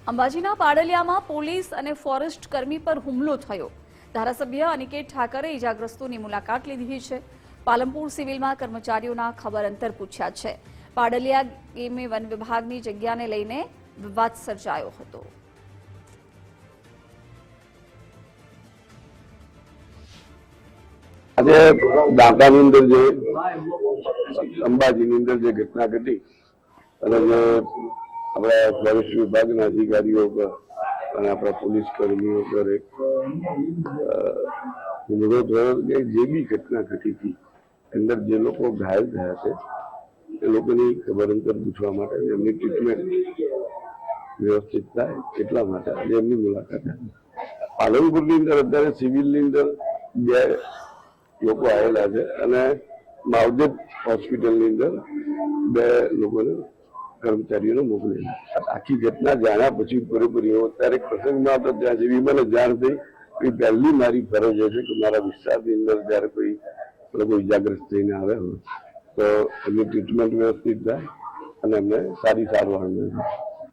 અંબાજીના પાડલિયામાં police અને forest કર્મી પર હુમલો થયો। ધારાસભ્ય અનિકેત ઠાકરે ઇજાગ્રસ્તોની મુલાકાત લીધી છે। પાલનપુર સિવિલમાં કર્મચારીઓના ખબર અંતર પૂછ્યા છે। પાડલિયા ગેમે વન વિભાગની જગ્યાને લઈને વિવાદ સર્જાયો હતો। આજે દાંતાની અંદર જે અંબાજીની અંદર જે ઘટના ઘટી અને જે આપણા ફોરેસ્ટ વિભાગના અધિકારીઓ પર અને આપણા પોલીસ કર્મીઓ પર એક હુમલો થયો કે જે બી ઘટના ઘટી હતી અંદર જે લોકો ઘાયલ થયા છે એ લોકોની ખબર અંતર પૂછવા માટે એમની ટ્રીટમેન્ટ વ્યવસ્થિત થાય એટલા માટે આજે એમની મુલાકાત હતી। પાલનપુરની અંદર અત્યારે સિવિલની અંદર બે લોકો આવેલા છે અને માવજત હોસ્પિટલની અંદર બે લોકોને કર્મચારીઓને મોકલેલા। આખી ઘટના જાણ્યા પછી પૂરેપૂરી અત્યારે પ્રસંગમાં તો ત્યાં જેવી મને જાણ થઈ એ પહેલી મારી ફરજ હશે કે મારા વિસ્તારની અંદર જયારે કોઈ લોકો ઇજાગ્રસ્ત થઈને આવે તો એમની ટ્રીટમેન્ટ વ્યવસ્થિત થાય અને એમને સારી સારવાર મળે।